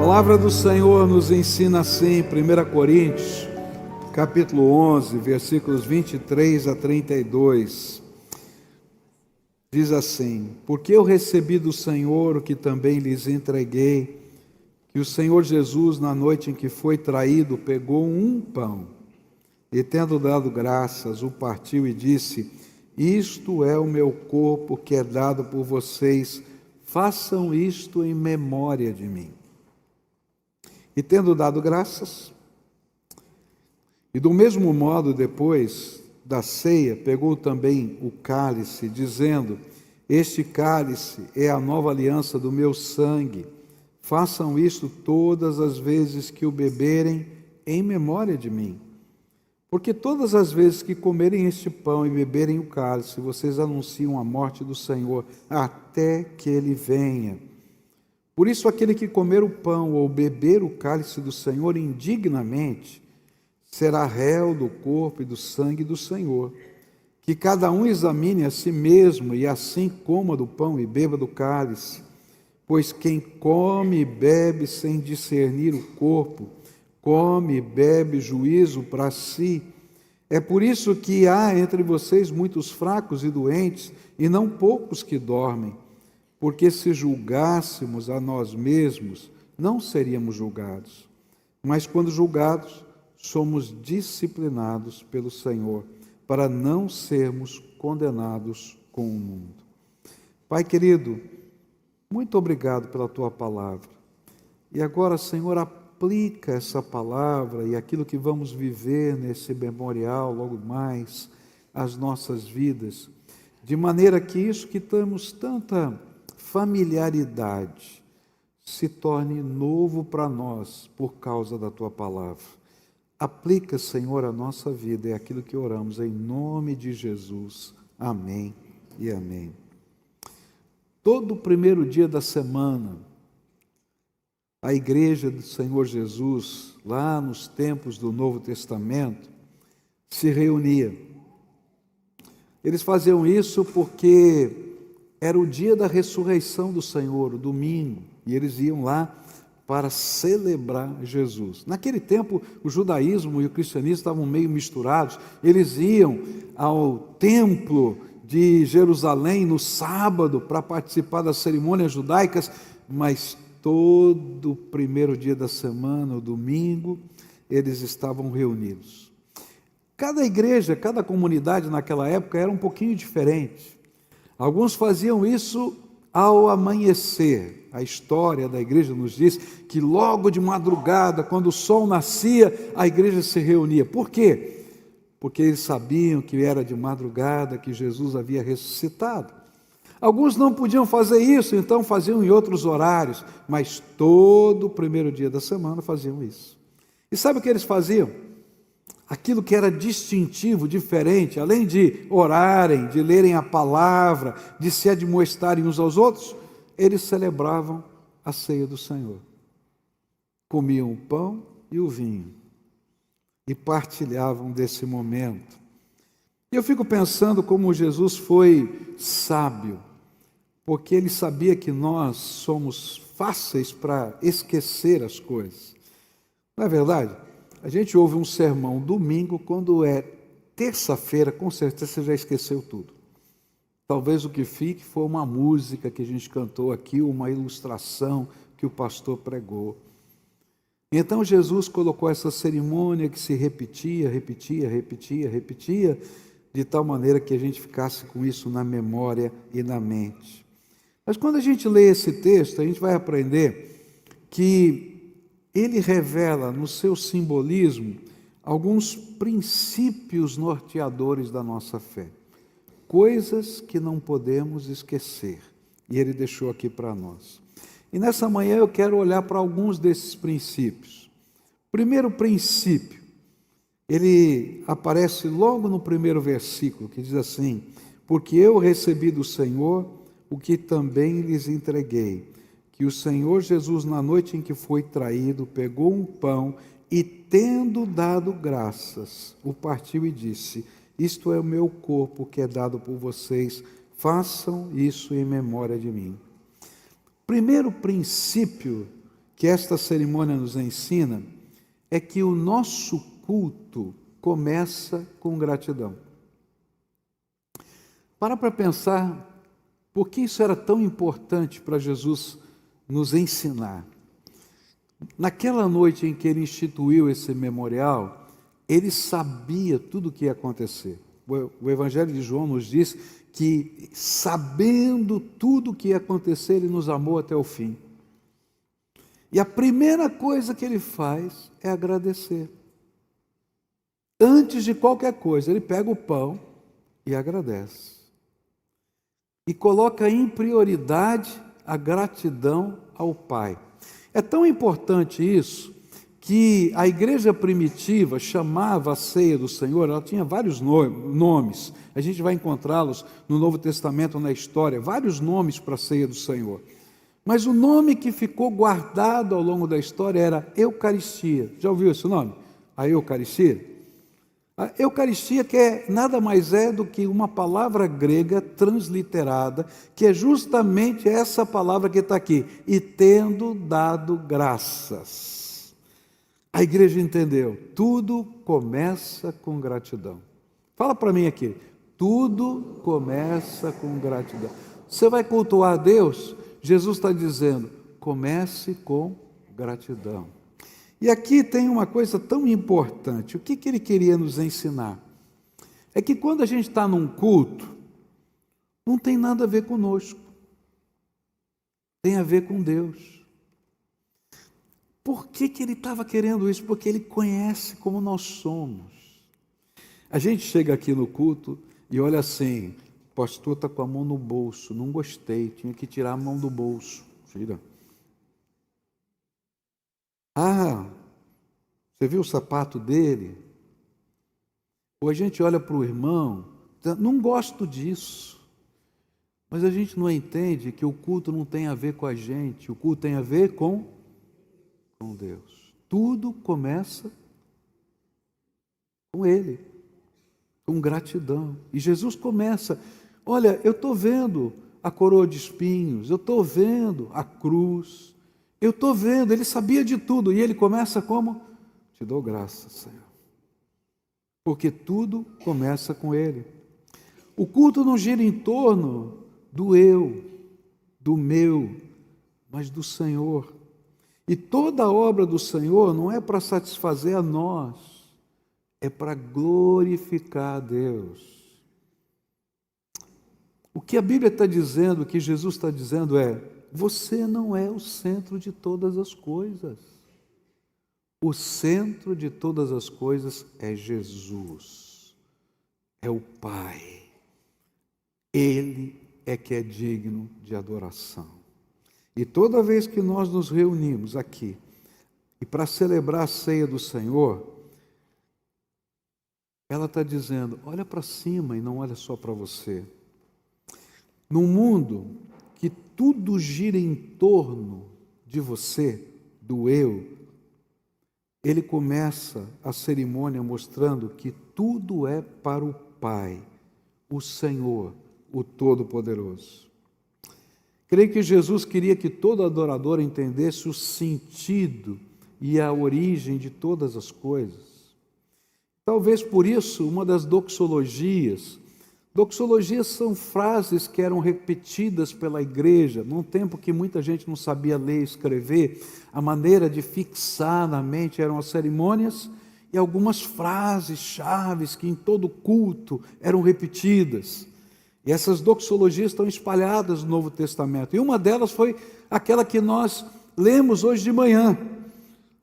palavra do Senhor nos ensina assim, 1 Coríntios, capítulo 11, versículos 23 a 32. Diz assim: porque eu recebi do Senhor o que também lhes entreguei, que o Senhor Jesus, na noite em que foi traído, pegou um pão, e tendo dado graças, o partiu e disse: isto é o meu corpo que é dado por vocês, façam isto em memória de mim. E tendo dado graças, e do mesmo modo depois da ceia, pegou também o cálice, dizendo: este cálice é a nova aliança do meu sangue, façam isto todas as vezes que o beberem em memória de mim. Porque todas as vezes que comerem este pão e beberem o cálice, vocês anunciam a morte do Senhor, até que Ele venha. Por isso, aquele que comer o pão ou beber o cálice do Senhor indignamente, será réu do corpo e do sangue do Senhor. Que cada um examine a si mesmo, e assim coma do pão e beba do cálice. Pois quem come e bebe sem discernir o corpo, come e bebe juízo para si. É por isso que há entre vocês muitos fracos e doentes, e não poucos que dormem. Porque se julgássemos a nós mesmos, não seríamos julgados. Mas quando julgados, somos disciplinados pelo Senhor, para não sermos condenados com o mundo. Pai querido, muito obrigado pela Tua palavra. E agora, Senhor, aplica essa palavra e aquilo que vamos viver nesse memorial logo mais às nossas vidas, de maneira que isso que temos tanta familiaridade se torne novo para nós por causa da Tua palavra. Aplica, Senhor, a nossa vida, é aquilo que oramos em nome de Jesus. Amém e amém. Todo o primeiro dia da semana, a igreja do Senhor Jesus, lá nos tempos do Novo Testamento, se reunia. Eles faziam isso porque era o dia da ressurreição do Senhor, o domingo, e eles iam lá para celebrar Jesus. Naquele tempo, o judaísmo e o cristianismo estavam meio misturados. Eles iam ao templo de Jerusalém no sábado para participar das cerimônias judaicas, mas todo primeiro dia da semana, o domingo, eles estavam reunidos. Cada igreja, cada comunidade naquela época era um pouquinho diferente. Alguns faziam isso ao amanhecer. A história da igreja nos diz que logo de madrugada, quando o sol nascia, a igreja se reunia. Por quê? Porque eles sabiam que era de madrugada que Jesus havia ressuscitado. Alguns não podiam fazer isso, então faziam em outros horários, mas todo primeiro dia da semana faziam isso. E sabe o que eles faziam? Aquilo que era distintivo, diferente, além de orarem, de lerem a palavra, de se admoestarem uns aos outros, eles celebravam a ceia do Senhor. Comiam o pão e o vinho e partilhavam desse momento. E eu fico pensando como Jesus foi sábio, porque ele sabia que nós somos fáceis para esquecer as coisas. Não é verdade? A gente ouve um sermão domingo, quando é terça-feira, com certeza você já esqueceu tudo. Talvez o que fique foi uma música que a gente cantou aqui, uma ilustração que o pastor pregou. Então Jesus colocou essa cerimônia que se repetia, de tal maneira que a gente ficasse com isso na memória e na mente. Mas quando a gente lê esse texto, a gente vai aprender que ele revela no seu simbolismo alguns princípios norteadores da nossa fé. Coisas que não podemos esquecer. E ele deixou aqui para nós. E nessa manhã eu quero olhar para alguns desses princípios. Primeiro princípio, ele aparece logo no primeiro versículo, que diz assim: porque eu recebi do Senhor o que também lhes entreguei, que o Senhor Jesus, na noite em que foi traído, pegou um pão e, tendo dado graças, o partiu e disse: isto é o meu corpo que é dado por vocês, façam isso em memória de mim. Primeiro princípio que esta cerimônia nos ensina é que o nosso culto começa com gratidão. Para pensar por que isso era tão importante para Jesus nos ensinar. Naquela noite em que ele instituiu esse memorial, ele sabia tudo o que ia acontecer. O Evangelho de João nos diz que, sabendo tudo o que ia acontecer, ele nos amou até o fim. E a primeira coisa que ele faz é agradecer. Antes de qualquer coisa, ele pega o pão e agradece. E coloca em prioridade a gratidão ao Pai. É tão importante isso que a igreja primitiva chamava a ceia do Senhor, ela tinha vários nomes, a gente vai encontrá-los no Novo Testamento, na história, vários nomes para a ceia do Senhor. Mas o nome que ficou guardado ao longo da história era Eucaristia. Já ouviu esse nome? A Eucaristia? A Eucaristia que nada mais é do que uma palavra grega transliterada, que é justamente essa palavra que está aqui, e tendo dado graças. A igreja entendeu, tudo começa com gratidão. Fala para mim aqui, tudo começa com gratidão. Você vai cultuar a Deus? Jesus está dizendo, comece com gratidão. E aqui tem uma coisa tão importante, o que ele queria nos ensinar? É que quando a gente está num culto, não tem nada a ver conosco, tem a ver com Deus. Por que ele estava querendo isso? Porque ele conhece como nós somos. A gente chega aqui no culto e olha assim, o pastor está com a mão no bolso, não gostei, tinha que tirar a mão do bolso. Tira. Ah, você viu o sapato dele? Ou a gente olha para o irmão, não gosto disso. Mas a gente não entende que o culto não tem a ver com a gente, o culto tem a ver com Deus. Tudo começa com Ele, com gratidão. E Jesus começa, olha, eu estou vendo a coroa de espinhos, eu estou vendo a cruz, eu estou vendo, ele sabia de tudo. E ele começa como? Te dou graças, Senhor. Porque tudo começa com Ele. O culto não gira em torno do eu, do meu, mas do Senhor. E toda a obra do Senhor não é para satisfazer a nós, é para glorificar a Deus. O que a Bíblia está dizendo, o que Jesus está dizendo é, você não é o centro de todas as coisas. O centro de todas as coisas é Jesus, é o Pai. Ele é que é digno de adoração. E toda vez que nós nos reunimos aqui, e para celebrar a ceia do Senhor, ela está dizendo, olha para cima e não olha só para você. Num mundo que tudo gira em torno de você, do eu, ele começa a cerimônia mostrando que tudo é para o Pai, o Senhor, o Todo-Poderoso. Creio que Jesus queria que todo adorador entendesse o sentido e a origem de todas as coisas. Talvez por isso, uma das doxologias são frases que eram repetidas pela igreja, num tempo que muita gente não sabia ler e escrever, a maneira de fixar na mente eram as cerimônias e algumas frases chaves que em todo culto eram repetidas. E essas doxologias estão espalhadas no Novo Testamento. E uma delas foi aquela que nós lemos hoje de manhã.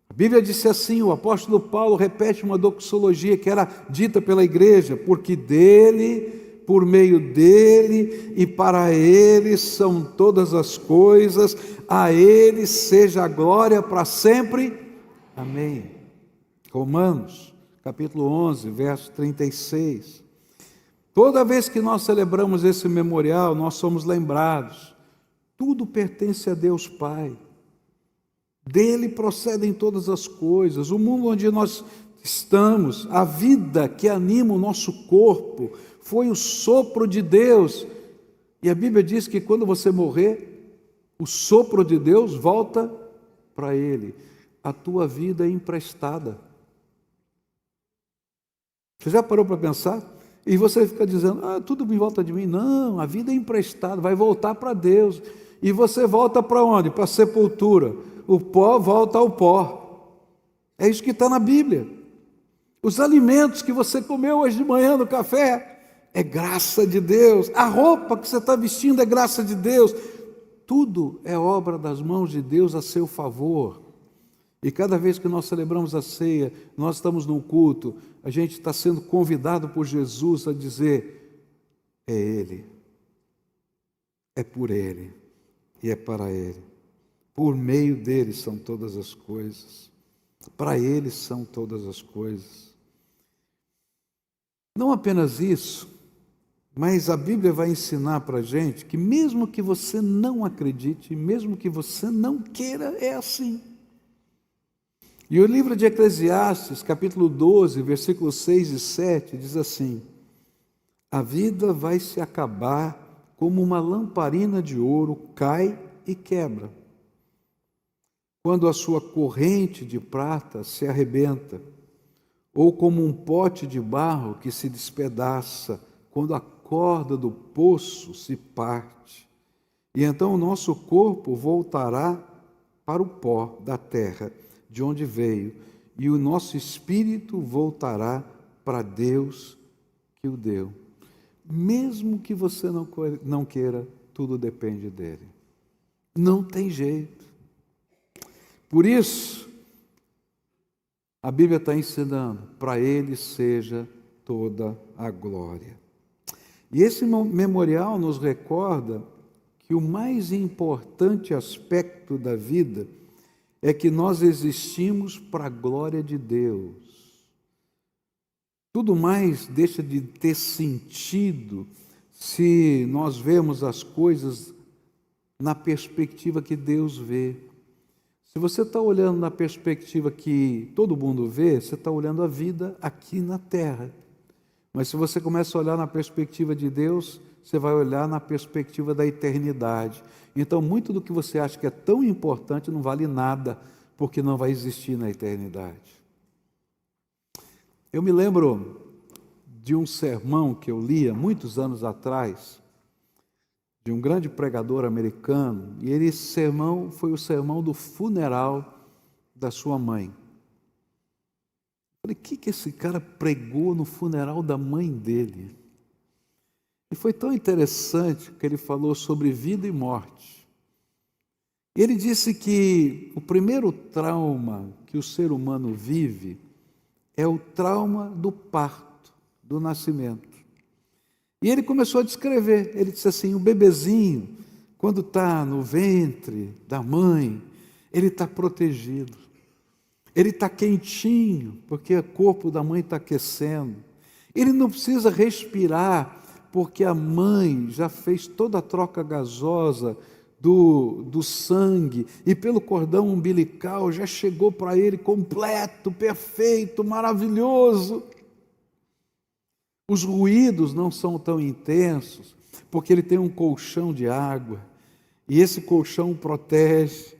A Bíblia disse assim, o apóstolo Paulo repete uma doxologia que era dita pela igreja, porque dele, por meio dele e para ele são todas as coisas, a ele seja a glória para sempre. Amém. Romanos, capítulo 11, verso 36. Toda vez que nós celebramos esse memorial, nós somos lembrados, tudo pertence a Deus Pai. Dele procedem todas as coisas, o mundo onde nós estamos, a vida que anima o nosso corpo, foi o sopro de Deus. E a Bíblia diz que quando você morrer, o sopro de Deus volta para Ele, a tua vida é emprestada. Você já parou para pensar? E você fica dizendo, tudo em volta de mim. Não, a vida é emprestada, vai voltar para Deus. E você volta para onde? Para a sepultura. O pó volta ao pó. É isso que está na Bíblia. Os alimentos que você comeu hoje de manhã no café é graça de Deus. A roupa que você está vestindo é graça de Deus. Tudo é obra das mãos de Deus a seu favor. E cada vez que nós celebramos a ceia, nós estamos num culto, a gente está sendo convidado por Jesus a dizer, é Ele, é por Ele e é para Ele. Por meio dele são todas as coisas, para Ele são todas as coisas. Não apenas isso, mas a Bíblia vai ensinar para a gente que mesmo que você não acredite, mesmo que você não queira, é assim. E o livro de Eclesiastes, capítulo 12, versículos 6 e 7, diz assim, a vida vai se acabar como uma lamparina de ouro, cai e quebra. Quando a sua corrente de prata se arrebenta, ou como um pote de barro que se despedaça, quando a corda do poço se parte. E então o nosso corpo voltará para o pó da terra, de onde veio, e o nosso espírito voltará para Deus que o deu. Mesmo que você não queira, tudo depende dele. Não tem jeito. Por isso, a Bíblia está ensinando, para ele seja toda a glória. E esse memorial nos recorda que o mais importante aspecto da vida é que nós existimos para a glória de Deus. Tudo mais deixa de ter sentido se nós vemos as coisas na perspectiva que Deus vê. Se você está olhando na perspectiva que todo mundo vê, você está olhando a vida aqui na terra. Mas se você começa a olhar na perspectiva de Deus, você vai olhar na perspectiva da eternidade. Então, muito do que você acha que é tão importante não vale nada, porque não vai existir na eternidade. Eu me lembro de um sermão que eu lia muitos anos atrás, de um grande pregador americano, e esse sermão foi o sermão do funeral da sua mãe. Eu falei, o que esse cara pregou no funeral da mãe dele? E foi tão interessante que ele falou sobre vida e morte. Ele disse que o primeiro trauma que o ser humano vive é o trauma do parto, do nascimento. E ele começou a descrever, ele disse assim, o bebezinho, quando está no ventre da mãe, ele está protegido, ele está quentinho, porque o corpo da mãe está aquecendo, ele não precisa respirar, porque a mãe já fez toda a troca gasosa do sangue, e pelo cordão umbilical já chegou para ele completo, perfeito, maravilhoso. Os ruídos não são tão intensos, porque ele tem um colchão de água, e esse colchão o protege.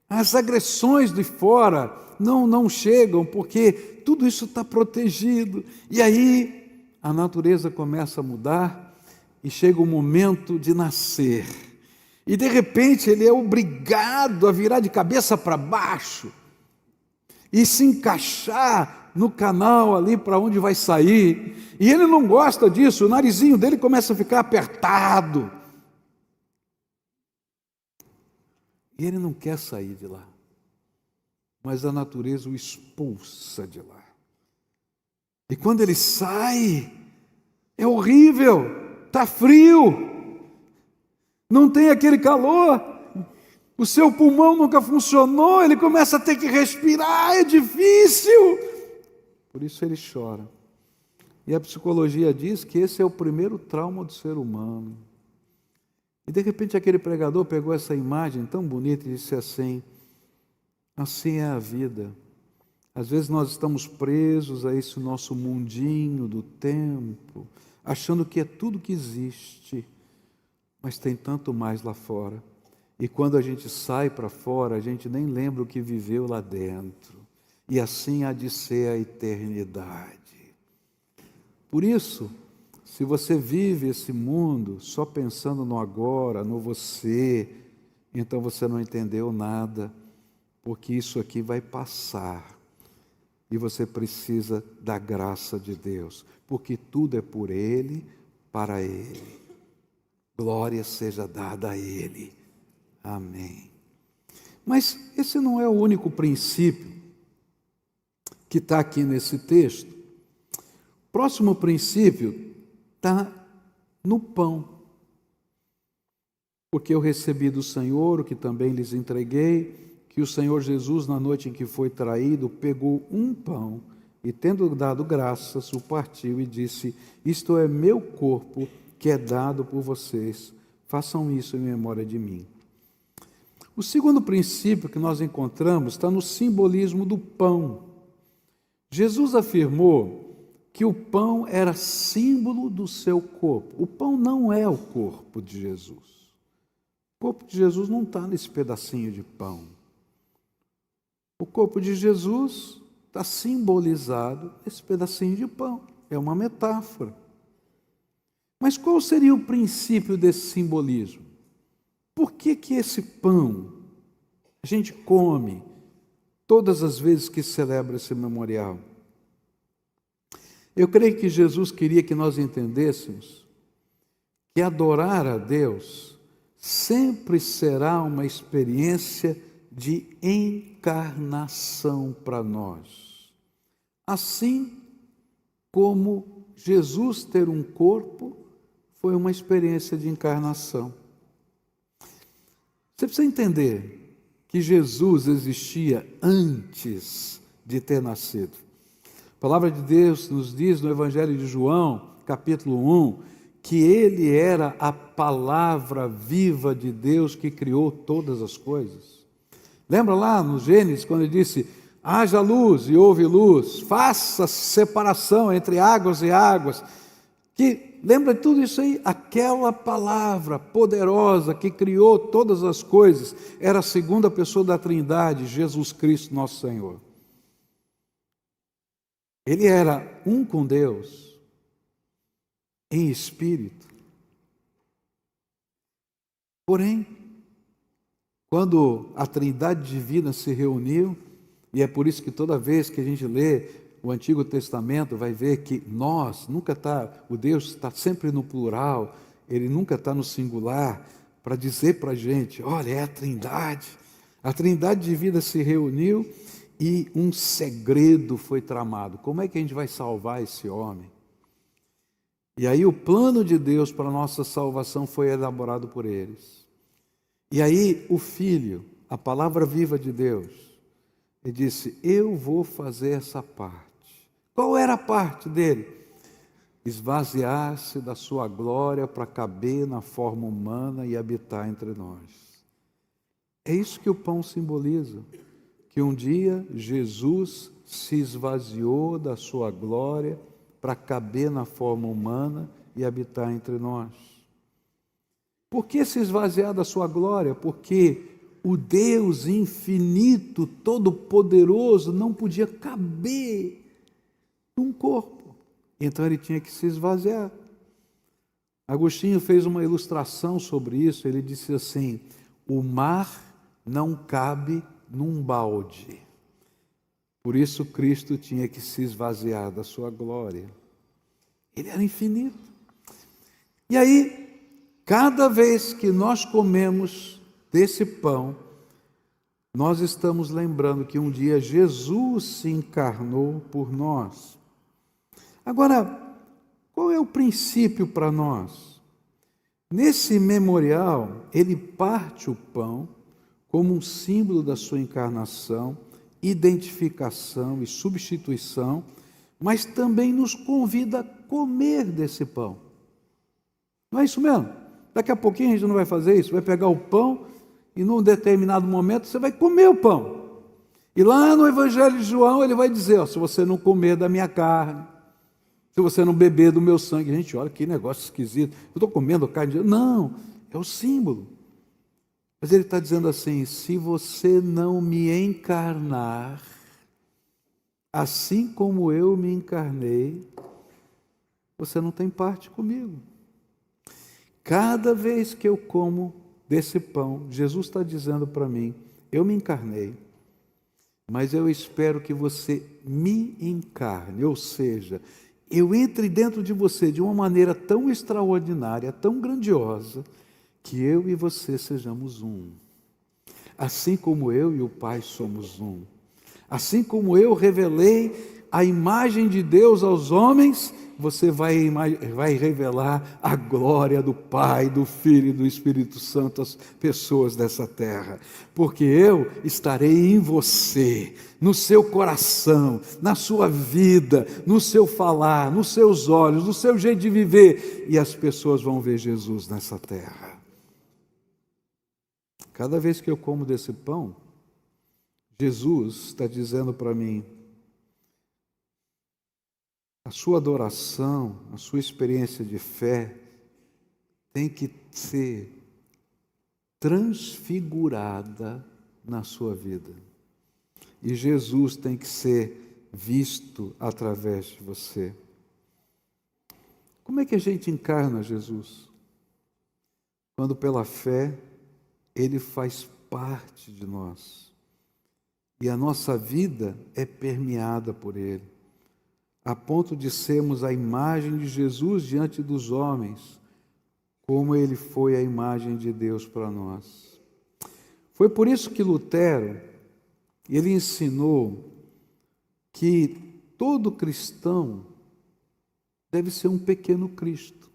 As agressões de fora não chegam, porque tudo isso está protegido. E aí a natureza começa a mudar, e chega o momento de nascer. E de repente ele é obrigado a virar de cabeça para baixo, e se encaixar no canal ali para onde vai sair, e ele não gosta disso, o narizinho dele começa a ficar apertado, e ele não quer sair de lá, mas a natureza o expulsa de lá, e quando ele sai, é horrível, está frio, não tem aquele calor, o seu pulmão nunca funcionou, ele começa a ter que respirar, é difícil. Por isso ele chora. E a psicologia diz que esse é o primeiro trauma do ser humano. E de repente aquele pregador pegou essa imagem tão bonita e disse assim é a vida. Às vezes nós estamos presos a esse nosso mundinho do tempo, achando que é tudo que existe, mas tem tanto mais lá fora. E quando a gente sai para fora, a gente nem lembra o que viveu lá dentro. E assim há de ser a eternidade. Por isso, se você vive esse mundo só pensando no agora, no você, então você não entendeu nada, porque isso aqui vai passar. E você precisa da graça de Deus, porque tudo é por Ele, para Ele. Glória seja dada a Ele. Amém. Mas esse não é o único princípio que está aqui nesse texto. O próximo princípio está no pão. Porque eu recebi do Senhor o que também lhes entreguei, que o Senhor Jesus, na noite em que foi traído, pegou um pão e, tendo dado graças, o partiu e disse: isto é meu corpo que é dado por vocês. Façam isso em memória de mim. O segundo princípio que nós encontramos está no simbolismo do pão. Jesus afirmou que o pão era símbolo do seu corpo. O pão não é o corpo de Jesus. O corpo de Jesus não está nesse pedacinho de pão. O corpo de Jesus está simbolizado nesse pedacinho de pão. É uma metáfora. Mas qual seria o princípio desse simbolismo? Por que esse pão a gente come todas as vezes que celebra esse memorial? Eu creio que Jesus queria que nós entendêssemos que adorar a Deus sempre será uma experiência de encarnação para nós. Assim como Jesus ter um corpo foi uma experiência de encarnação. Você precisa entender que Jesus existia antes de ter nascido. A palavra de Deus nos diz no Evangelho de João, capítulo 1, que ele era a palavra viva de Deus que criou todas as coisas. Lembra lá no Gênesis, quando ele disse: haja luz e houve luz, faça separação entre águas e águas. Lembra de tudo isso aí? Aquela palavra poderosa que criou todas as coisas era a segunda pessoa da Trindade, Jesus Cristo, nosso Senhor. Ele era um com Deus, em espírito. Porém, quando a Trindade divina se reuniu, e é por isso que toda vez que a gente lê o Antigo Testamento, vai ver que o Deus está sempre no plural, ele nunca está no singular, para dizer para a gente: olha, é a Trindade divina se reuniu e um segredo foi tramado. Como é que a gente vai salvar esse homem? E aí o plano de Deus para a nossa salvação foi elaborado por eles. E aí o Filho, a palavra viva de Deus, ele disse: eu vou fazer essa parte. Qual era a parte dele? Esvaziar-se da sua glória para caber na forma humana e habitar entre nós. É isso que o pão simboliza. Que um dia Jesus se esvaziou da sua glória para caber na forma humana e habitar entre nós. Por que se esvaziar da sua glória? Porque o Deus infinito, todo-poderoso, não podia caber num corpo. Então ele tinha que se esvaziar. Agostinho fez uma ilustração sobre isso. Ele disse assim: o mar não cabe num balde. Por isso Cristo tinha que se esvaziar da sua glória. Ele era infinito. E aí, cada vez que nós comemos desse pão, nós estamos lembrando que um dia Jesus se encarnou por nós. Agora, qual é o princípio para nós? Nesse memorial, ele parte o pão como um símbolo da sua encarnação, identificação e substituição, mas também nos convida a comer desse pão. Não é isso mesmo? Daqui a pouquinho a gente não vai fazer isso, vai pegar o pão e num determinado momento você vai comer o pão. E lá no Evangelho de João ele vai dizer: se você não comer da minha carne, se você não beber do meu sangue. Gente, olha que negócio esquisito, eu estou comendo carne de... Não, é o símbolo. Mas ele está dizendo assim: se você não me encarnar, assim como eu me encarnei, você não tem parte comigo. Cada vez que eu como desse pão, Jesus está dizendo para mim: eu me encarnei, mas eu espero que você me encarne, ou seja, eu entre dentro de você de uma maneira tão extraordinária, tão grandiosa, que eu e você sejamos um. Assim como eu e o Pai somos um. Assim como eu revelei a imagem de Deus aos homens, você vai revelar a glória do Pai, do Filho e do Espírito Santo às pessoas dessa terra. Porque eu estarei em você, no seu coração, na sua vida, no seu falar, nos seus olhos, no seu jeito de viver. E as pessoas vão ver Jesus nessa terra. Cada vez que eu como desse pão, Jesus está dizendo para mim: a sua adoração, a sua experiência de fé tem que ser transfigurada na sua vida. E Jesus tem que ser visto através de você. Como é que a gente encarna Jesus? Quando pela fé Ele faz parte de nós. E a nossa vida é permeada por Ele, a ponto de sermos a imagem de Jesus diante dos homens, como Ele foi a imagem de Deus para nós. Foi por isso que Lutero, ele ensinou que todo cristão deve ser um pequeno Cristo.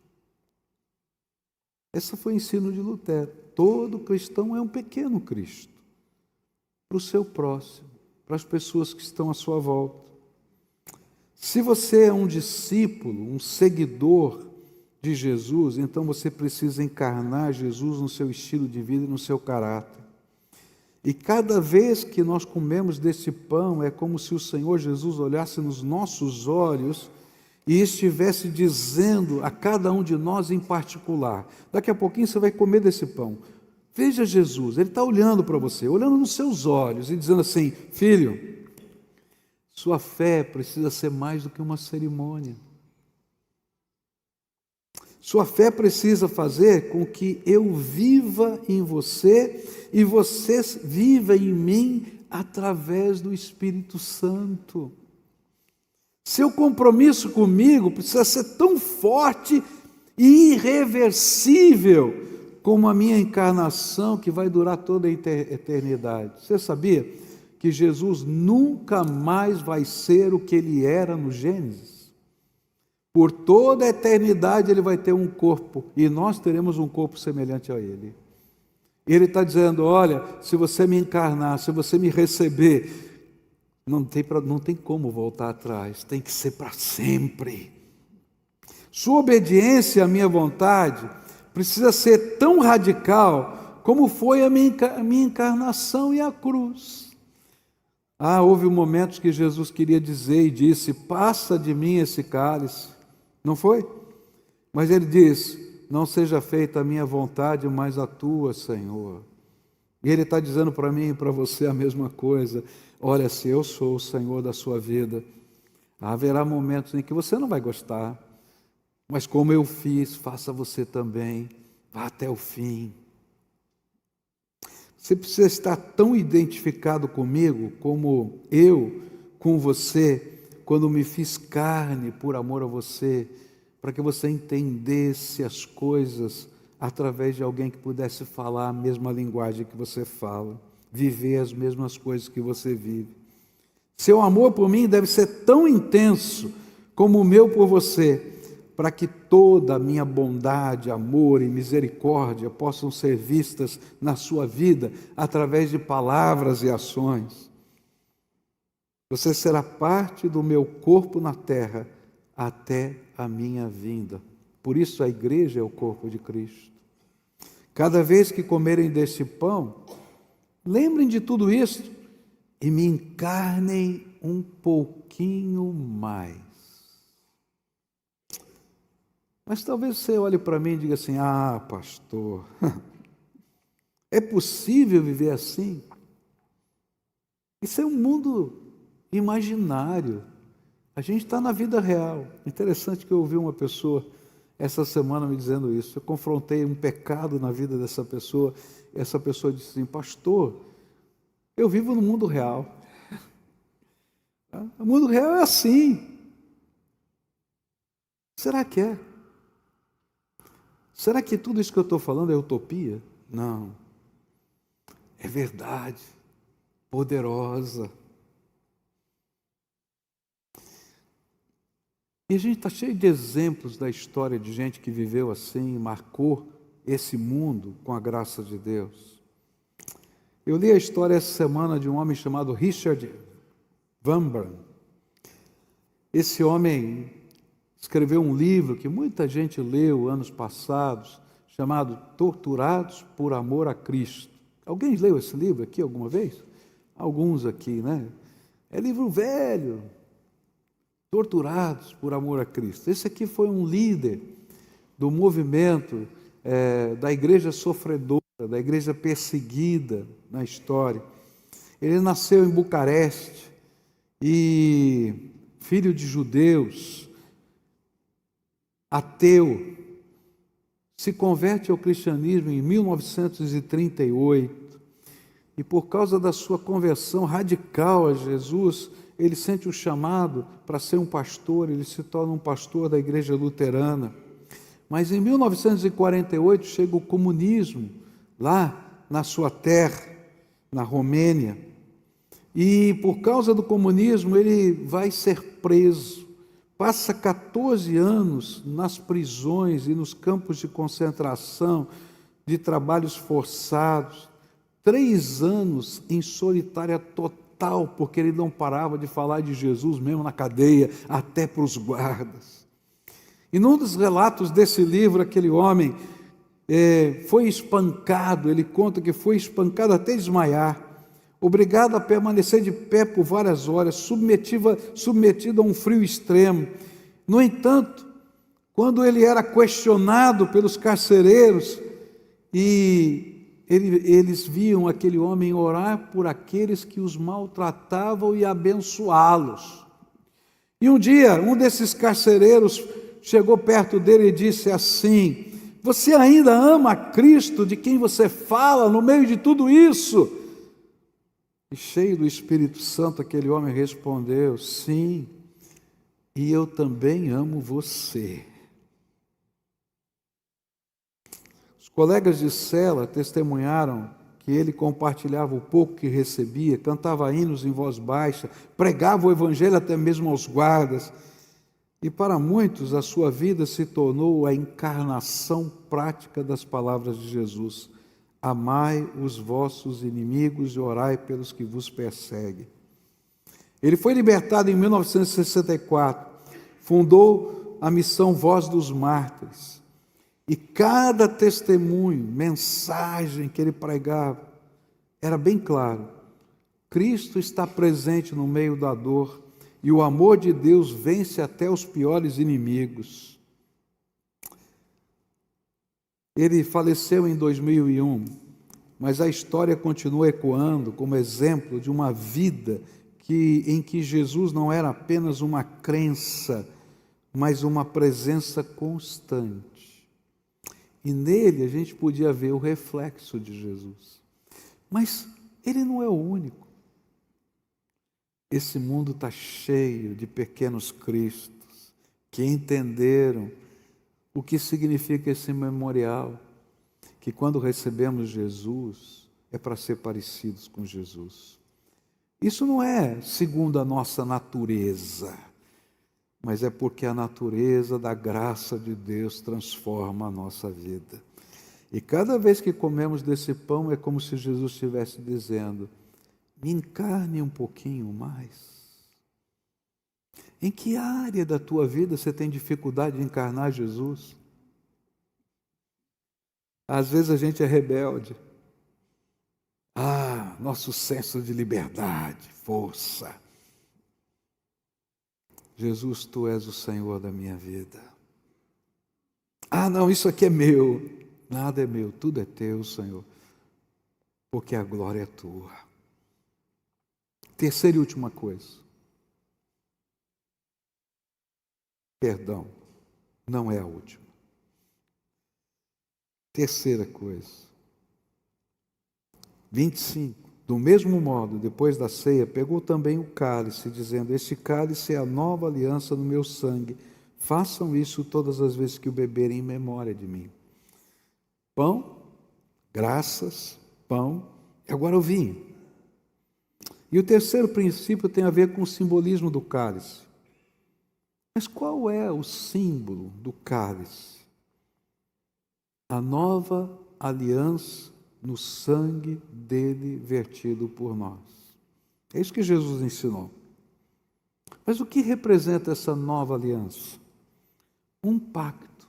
Esse foi o ensino de Lutero. Todo cristão é um pequeno Cristo, para o seu próximo, para as pessoas que estão à sua volta. Se você é um discípulo, um seguidor de Jesus, então você precisa encarnar Jesus no seu estilo de vida e no seu caráter. E cada vez que nós comemos desse pão, é como se o Senhor Jesus olhasse nos nossos olhos e estivesse dizendo a cada um de nós em particular: daqui a pouquinho você vai comer desse pão. Veja Jesus, Ele está olhando para você, olhando nos seus olhos e dizendo assim: filho, sua fé precisa ser mais do que uma cerimônia. Sua fé precisa fazer com que eu viva em você e você viva em mim através do Espírito Santo. Seu compromisso comigo precisa ser tão forte e irreversível como a minha encarnação, que vai durar toda a eternidade. Você sabia que Jesus nunca mais vai ser o que Ele era no Gênesis? Por toda a eternidade Ele vai ter um corpo, e nós teremos um corpo semelhante a Ele. E Ele está dizendo: olha, se você me encarnar, se você me receber, não tem como voltar atrás, tem que ser para sempre. Sua obediência à minha vontade precisa ser tão radical como foi a minha encarnação e a cruz. Houve momentos que Jesus queria dizer e disse: passa de mim esse cálice. Não foi? Mas Ele diz: não seja feita a minha vontade, mas a tua, Senhor. E Ele está dizendo para mim e para você a mesma coisa. Olha, se eu sou o Senhor da sua vida, haverá momentos em que você não vai gostar, mas como eu fiz, faça você também, vá até o fim. Você precisa estar tão identificado comigo como eu com você, quando me fiz carne por amor a você, para que você entendesse as coisas através de alguém que pudesse falar a mesma linguagem que você fala, viver as mesmas coisas que você vive. Seu amor por mim deve ser tão intenso como o meu por você, para que toda a minha bondade, amor e misericórdia possam ser vistas na sua vida através de palavras e ações. Você será parte do meu corpo na terra até a minha vinda. Por isso a igreja é o corpo de Cristo. Cada vez que comerem deste pão, lembrem de tudo isso e me encarnem um pouquinho mais. Mas talvez você olhe para mim e diga assim: pastor, É possível viver assim? Isso é um mundo imaginário. A gente está na vida real. Interessante que eu ouvi uma pessoa essa semana me dizendo isso. Eu confrontei um pecado na vida dessa pessoa. Essa pessoa disse assim: pastor, eu vivo no mundo real. O mundo real é assim. Será que é? Será que tudo isso que eu estou falando é utopia? Não. É verdade. Poderosa. E a gente está cheio de exemplos da história de gente que viveu assim, marcou esse mundo com a graça de Deus. Eu li a história essa semana de um homem chamado Richard Wurmbrand. Esse homem escreveu um livro que muita gente leu anos passados, chamado Torturados por Amor a Cristo. Alguém leu esse livro aqui alguma vez? Alguns aqui, né? É livro velho. Torturados por amor a Cristo. Esse aqui foi um líder do movimento da igreja sofredora, da igreja perseguida na história. Ele nasceu em Bucareste e, filho de judeus, ateu, se converte ao cristianismo em 1938 e, por causa da sua conversão radical a Jesus, ele sente o chamado para ser um pastor, ele se torna um pastor da igreja luterana. Mas em 1948 chega o comunismo lá na sua terra, na Romênia. E por causa do comunismo ele vai ser preso. Passa 14 anos nas prisões e nos campos de concentração, de trabalhos forçados. 3 anos em solitária total, porque ele não parava de falar de Jesus mesmo na cadeia, até para os guardas. E num dos relatos desse livro, aquele homem foi espancado, ele conta que foi espancado até desmaiar, obrigado a permanecer de pé por várias horas, submetido a um frio extremo. No entanto, quando ele era questionado pelos carcereiros e eles viam aquele homem orar por aqueles que os maltratavam e abençoá-los. E um dia, um desses carcereiros chegou perto dele e disse assim: você ainda ama a Cristo de quem você fala no meio de tudo isso? E cheio do Espírito Santo, aquele homem respondeu: sim, e eu também amo você. Colegas de cela testemunharam que ele compartilhava o pouco que recebia, cantava hinos em voz baixa, pregava o evangelho até mesmo aos guardas. E para muitos a sua vida se tornou a encarnação prática das palavras de Jesus: amai os vossos inimigos e orai pelos que vos perseguem. Ele foi libertado em 1964, fundou a missão Voz dos Mártires. E cada testemunho, mensagem que ele pregava, era bem claro: Cristo está presente no meio da dor e o amor de Deus vence até os piores inimigos. Ele faleceu em 2001, mas a história continua ecoando como exemplo de uma vida em que Jesus não era apenas uma crença, mas uma presença constante. E nele a gente podia ver o reflexo de Jesus. Mas ele não é o único. Esse mundo está cheio de pequenos cristos que entenderam o que significa esse memorial, que quando recebemos Jesus é para ser parecidos com Jesus. Isso não é segundo a nossa natureza, mas é porque a natureza da graça de Deus transforma a nossa vida. E cada vez que comemos desse pão é como se Jesus estivesse dizendo: me encarne um pouquinho mais. Em que área da tua vida você tem dificuldade de encarnar Jesus? Às vezes a gente é rebelde. Nosso senso de liberdade, força. Jesus, tu és o Senhor da minha vida. Não, isso aqui é meu. Nada é meu, tudo é teu, Senhor. porque a glória é tua. Terceira e última coisa. Perdão, não é a última. Terceira coisa. 25. Do mesmo modo, depois da ceia, pegou também o cálice, dizendo: este cálice é a nova aliança no meu sangue. Façam isso todas as vezes que o beberem em memória de mim. Pão, graças, pão, e agora o vinho. E o terceiro princípio tem a ver com o simbolismo do cálice. Mas qual é o símbolo do cálice? A nova aliança no sangue dele vertido por nós. É isso que Jesus ensinou. Mas o que representa essa nova aliança? Um pacto.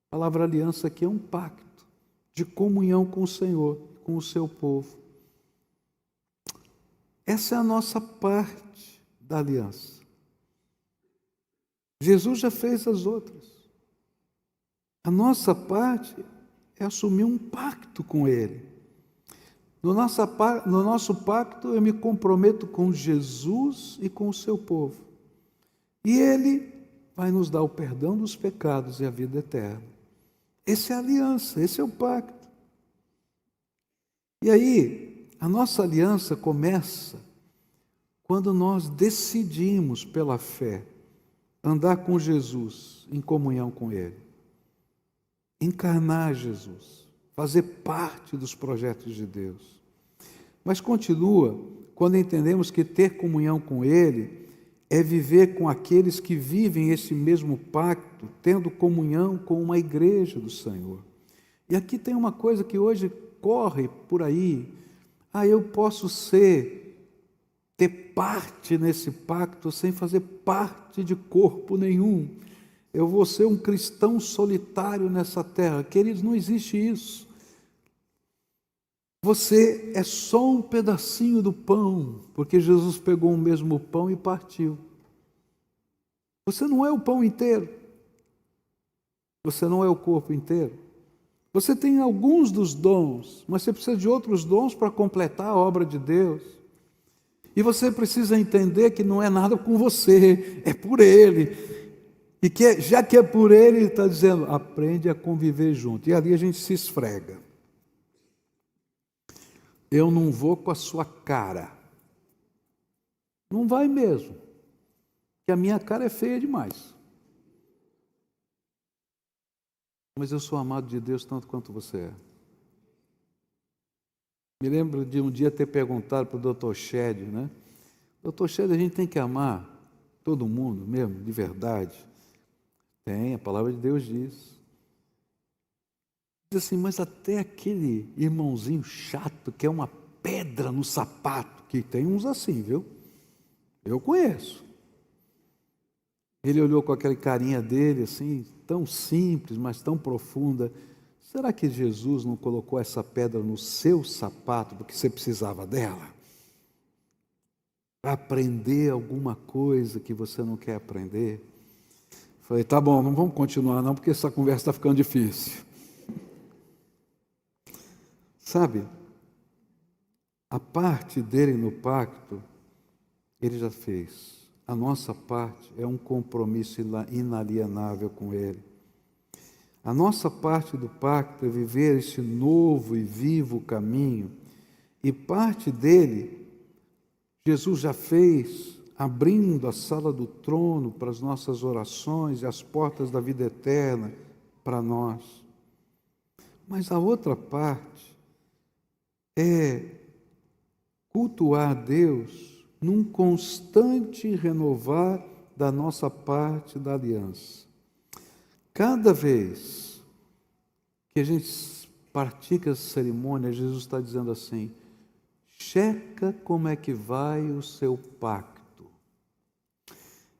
A palavra aliança aqui é um pacto de comunhão com o Senhor, com o seu povo. Essa é a nossa parte da aliança. Jesus já fez as outras. A nossa parte é assumir um pacto com Ele. No nosso pacto, eu me comprometo com Jesus e com o seu povo. E Ele vai nos dar o perdão dos pecados e a vida eterna. Essa é a aliança, esse é o pacto. E aí, a nossa aliança começa quando nós decidimos, pela fé, andar com Jesus, em comunhão com Ele. Encarnar Jesus, fazer parte dos projetos de Deus. Mas continua quando entendemos que ter comunhão com Ele é viver com aqueles que vivem esse mesmo pacto, tendo comunhão com uma igreja do Senhor. E aqui tem uma coisa que hoje corre por aí. Eu posso ter parte nesse pacto sem fazer parte de corpo nenhum. Eu vou ser um cristão solitário nessa terra. Queridos, não existe isso. Você é só um pedacinho do pão, porque Jesus pegou o mesmo pão e partiu. Você não é o pão inteiro. Você não é o corpo inteiro. Você tem alguns dos dons, mas você precisa de outros dons para completar a obra de Deus. E você precisa entender que não é nada com você, é por Ele. E que, já que é por Ele, Ele está dizendo, aprende a conviver junto. E ali a gente se esfrega. Eu não vou com a sua cara. Não vai mesmo. Porque a minha cara é feia demais. Mas eu sou amado de Deus tanto quanto você é. Me lembro de um dia ter perguntado para o Dr. Shed, né? Dr. Shed, a gente tem que amar todo mundo mesmo, de verdade. Tem, a palavra de Deus diz. Diz assim, mas até aquele irmãozinho chato, que é uma pedra no sapato, que tem uns assim, viu? Eu conheço. Ele olhou com aquela carinha dele, assim, tão simples, mas tão profunda. Será que Jesus não colocou essa pedra no seu sapato porque você precisava dela? Para aprender alguma coisa que você não quer aprender? Falei, tá bom, não vamos continuar não, porque essa conversa está ficando difícil. Sabe, a parte dele no pacto, ele já fez. A nossa parte é um compromisso inalienável com Ele. A nossa parte do pacto é viver esse novo e vivo caminho. E parte dele, Jesus já fez, abrindo a sala do trono para as nossas orações e as portas da vida eterna para nós. Mas a outra parte é cultuar Deus num constante renovar da nossa parte da aliança. Cada vez que a gente pratica essa cerimônia, Jesus está dizendo assim, checa como é que vai o seu pacto.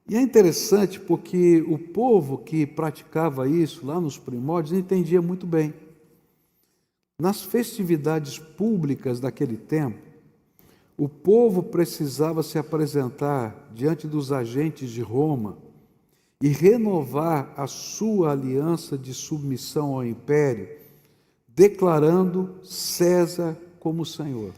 E é interessante porque o povo que praticava isso lá nos primórdios entendia muito bem. Nas festividades públicas daquele tempo, o povo precisava se apresentar diante dos agentes de Roma e renovar a sua aliança de submissão ao império, declarando César como o Senhor.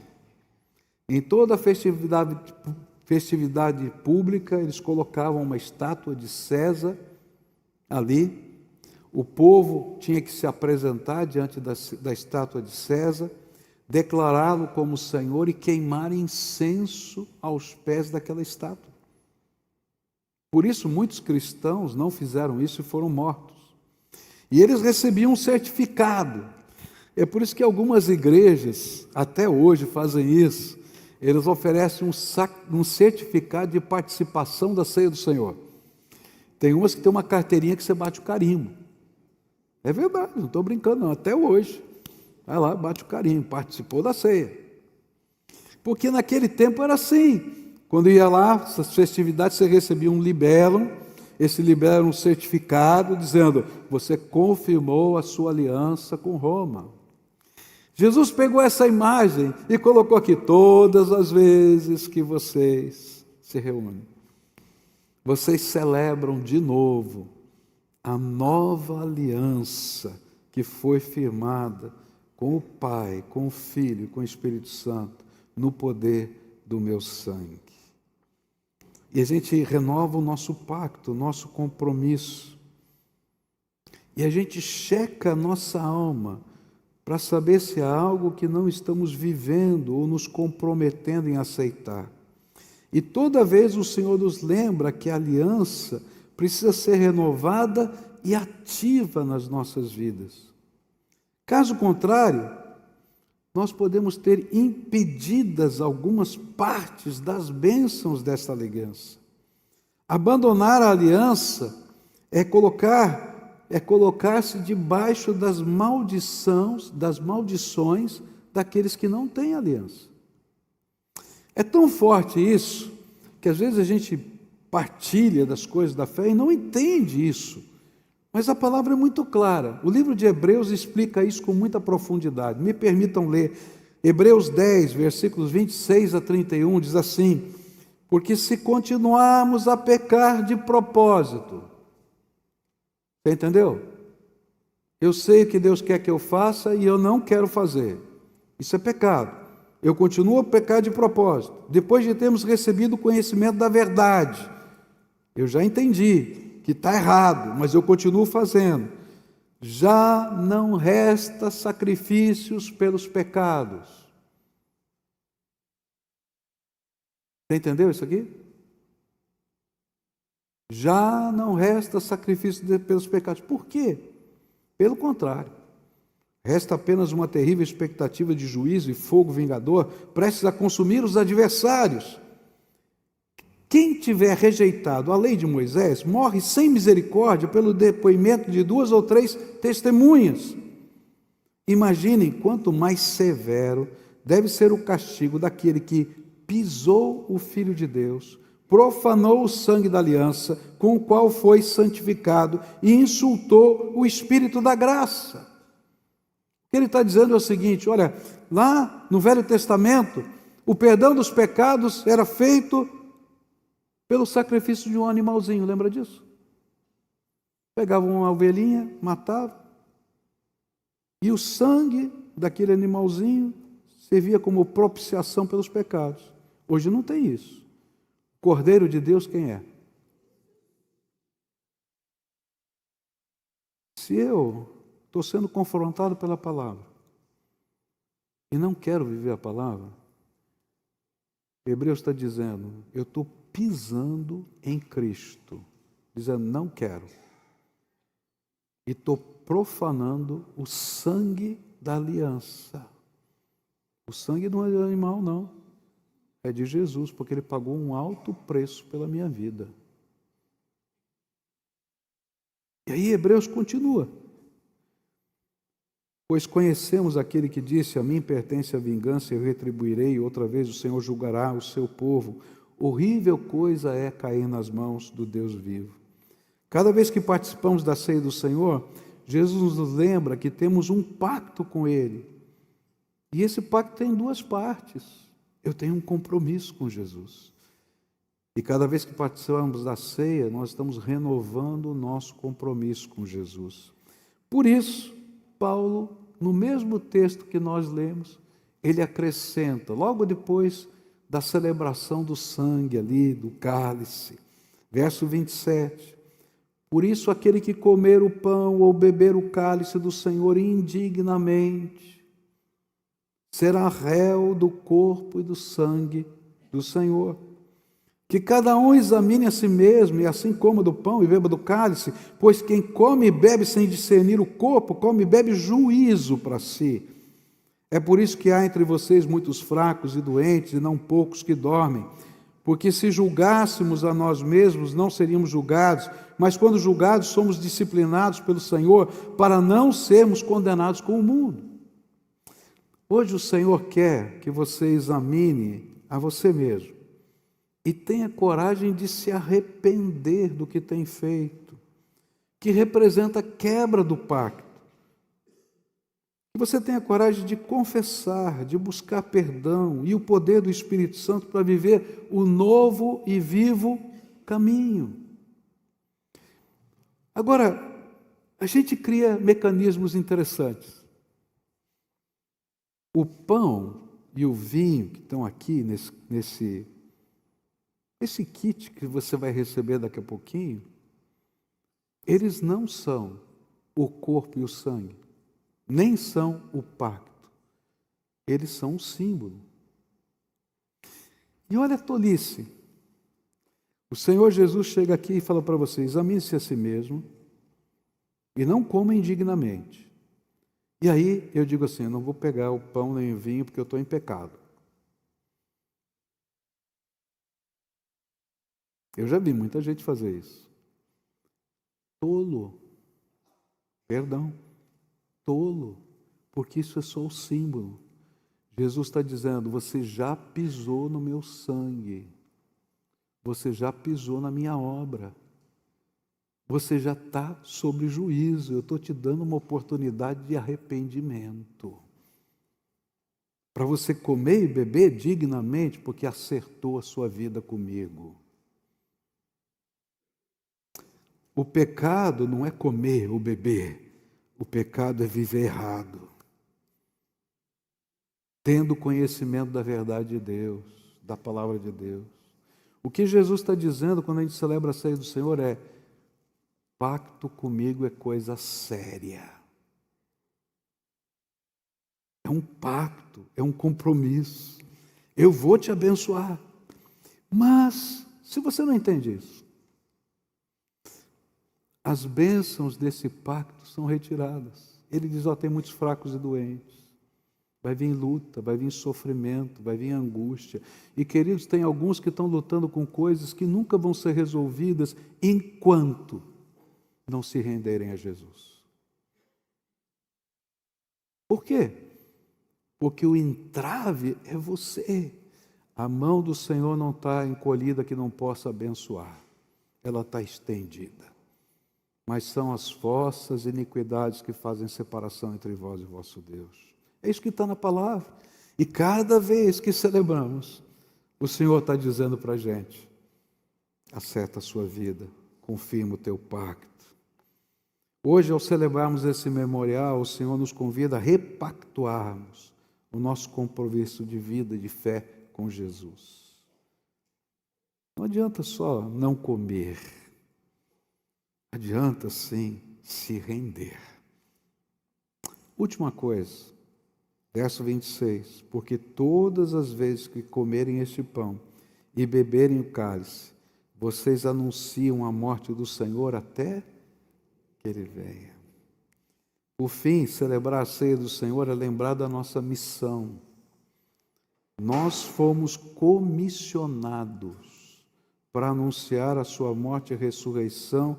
Em toda festividade pública, eles colocavam uma estátua de César ali. O povo tinha que se apresentar diante da estátua de César, declará-lo como Senhor e queimar incenso aos pés daquela estátua. Por isso, muitos cristãos não fizeram isso e foram mortos. E eles recebiam um certificado. É por isso que algumas igrejas, até hoje, fazem isso. Eles oferecem um certificado de participação da ceia do Senhor. Tem umas que tem uma carteirinha que você bate o carimbo. É verdade, não estou brincando não, até hoje. Vai lá, bate o carimbo, participou da ceia. Porque naquele tempo era assim. Quando ia lá, essas festividades, você recebia um libelo. Esse libelo era um certificado dizendo: você confirmou a sua aliança com Roma. Jesus pegou essa imagem e colocou aqui: todas as vezes que vocês se reúnem, vocês celebram de novo a nova aliança que foi firmada com o Pai, com o Filho e com o Espírito Santo, no poder do meu sangue. E a gente renova o nosso pacto, o nosso compromisso. E a gente checa a nossa alma para saber se há algo que não estamos vivendo ou nos comprometendo em aceitar. E toda vez o Senhor nos lembra que a aliança precisa ser renovada e ativa nas nossas vidas. Caso contrário, nós podemos ter impedidas algumas partes das bênçãos desta aliança. Abandonar a aliança é colocar-se debaixo das maldições daqueles que não têm aliança. É tão forte isso, que às vezes a gente partilha das coisas da fé e não entende isso. Mas a palavra é muito clara. O livro de Hebreus explica isso com muita profundidade. Me permitam ler. Hebreus 10, versículos 26 a 31, diz assim: porque se continuarmos a pecar de propósito, você entendeu? Eu sei o que Deus quer que eu faça e eu não quero fazer. Isso é pecado. Eu continuo a pecar de propósito. Depois de termos recebido o conhecimento da verdade, eu já entendi que está errado, mas eu continuo fazendo. Já não resta sacrifícios pelos pecados. Você entendeu isso aqui? Já não resta sacrifício pelos pecados. Por quê? Pelo contrário. Resta apenas uma terrível expectativa de juízo e fogo vingador, prestes a consumir os adversários. Quem tiver rejeitado a lei de Moisés, morre sem misericórdia pelo depoimento de 2 ou 3 testemunhas. Imaginem quanto mais severo deve ser o castigo daquele que pisou o Filho de Deus, profanou o sangue da aliança com o qual foi santificado e insultou o Espírito da graça. O que ele está dizendo é o seguinte: olha, lá no Velho Testamento, o perdão dos pecados era feito pelo sacrifício de um animalzinho, lembra disso? Pegavam uma ovelhinha, matavam, e o sangue daquele animalzinho servia como propiciação pelos pecados. Hoje não tem isso. O Cordeiro de Deus quem é? Se eu estou sendo confrontado pela palavra e não quero viver a palavra, Hebreus está dizendo, eu estou pisando em Cristo, dizendo não quero, e estou profanando o sangue da aliança. O sangue não é de animal, não, é de Jesus, porque Ele pagou um alto preço pela minha vida. E aí Hebreus continua: pois conhecemos aquele que disse: a mim pertence a vingança, eu retribuirei, e outra vez o Senhor julgará o seu povo. Horrível coisa é cair nas mãos do Deus vivo. Cada vez que participamos da ceia do Senhor, Jesus nos lembra que temos um pacto com Ele. E esse pacto tem 2 partes. Eu tenho um compromisso com Jesus. E cada vez que participamos da ceia, nós estamos renovando o nosso compromisso com Jesus. Por isso, Paulo, no mesmo texto que nós lemos, ele acrescenta, logo depois da celebração do sangue ali, do cálice, verso 27, por isso aquele que comer o pão ou beber o cálice do Senhor indignamente, será réu do corpo e do sangue do Senhor. Que cada um examine a si mesmo, e assim coma do pão e beba do cálice, pois quem come e bebe sem discernir o corpo, come e bebe juízo para si. É por isso que há entre vocês muitos fracos e doentes, e não poucos que dormem. Porque se julgássemos a nós mesmos, não seríamos julgados, mas quando julgados, somos disciplinados pelo Senhor, para não sermos condenados com o mundo. Hoje o Senhor quer que você examine a você mesmo e tenha coragem de se arrepender do que tem feito, que representa a quebra do pacto. Que você tenha coragem de confessar, de buscar perdão e o poder do Espírito Santo para viver o novo e vivo caminho. Agora, a gente cria mecanismos interessantes. O pão e o vinho que estão aqui nesse kit que você vai receber daqui a pouquinho, eles não são o corpo e o sangue, nem são o pacto. Eles são um símbolo. E olha a tolice. O Senhor Jesus chega aqui e fala para você: examine-se a si mesmo e não coma indignamente. E aí eu digo assim: eu não vou pegar o pão nem o vinho porque eu estou em pecado. Eu já vi muita gente fazer isso. Tolo. Perdão. Tolo. Porque isso é só o símbolo. Jesus está dizendo: você já pisou no meu sangue. Você já pisou na minha obra. Você já está sob juízo. Eu estou te dando uma oportunidade de arrependimento. Para você comer e beber dignamente, porque acertou a sua vida comigo. O pecado não é comer ou beber. O pecado é viver errado. Tendo conhecimento da verdade de Deus, da palavra de Deus. O que Jesus está dizendo quando a gente celebra a ceia do Senhor é: pacto comigo é coisa séria. É um pacto, é um compromisso. Eu vou te abençoar. Mas, se você não entende isso, as bênçãos desse pacto são retiradas. Ele diz: tem muitos fracos e doentes. Vai vir luta, vai vir sofrimento, vai vir angústia. E, queridos, tem alguns que estão lutando com coisas que nunca vão ser resolvidas enquanto não se renderem a Jesus. Por quê? Porque o entrave é você. A mão do Senhor não está encolhida que não possa abençoar. Ela está estendida. Mas são as vossas iniquidades que fazem separação entre vós e vosso Deus. É isso que está na palavra. E cada vez que celebramos, o Senhor está dizendo para a gente: acerta a sua vida, confirma o teu pacto. Hoje, ao celebrarmos esse memorial, o Senhor nos convida a repactuarmos o nosso compromisso de vida e de fé com Jesus. Não adianta só não comer. Adianta, sim, se render. Última coisa, verso 26. Porque todas as vezes que comerem este pão e beberem o cálice, vocês anunciam a morte do Senhor até que Ele venha. Por fim, celebrar a ceia do Senhor é lembrar da nossa missão. Nós fomos comissionados para anunciar a sua morte e ressurreição,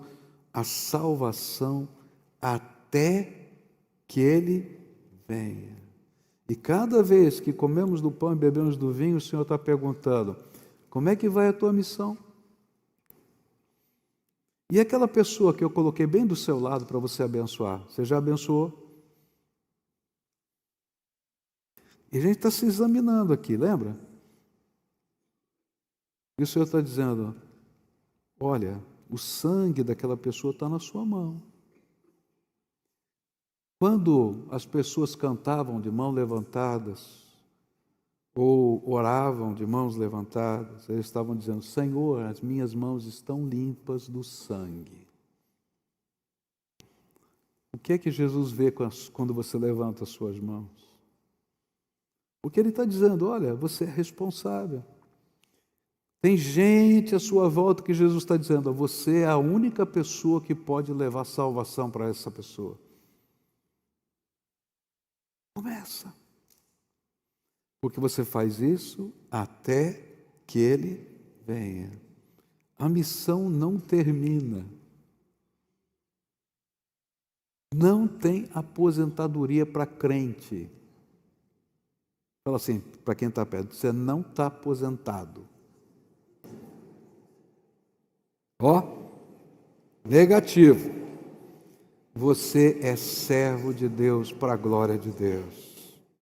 a salvação, até que Ele venha. E cada vez que comemos do pão e bebemos do vinho, o Senhor está perguntando: como é que vai a tua missão? E aquela pessoa que eu coloquei bem do seu lado para você abençoar, você já abençoou? E a gente está se examinando aqui, lembra? E o Senhor está dizendo: olha, o sangue daquela pessoa está na sua mão. Quando as pessoas cantavam de mãos levantadas, ou oravam de mãos levantadas, eles estavam dizendo: Senhor, as minhas mãos estão limpas do sangue. O que é que Jesus vê quando você levanta as suas mãos? Porque ele está dizendo: olha, você é responsável. Tem gente à sua volta que Jesus está dizendo: você é a única pessoa que pode levar salvação para essa pessoa. Começa. Porque você faz isso até que ele venha. A missão não termina. Não tem aposentadoria para crente. Fala assim, para quem está perto: você não está aposentado. Ó, negativo. Você é servo de Deus para a glória de Deus.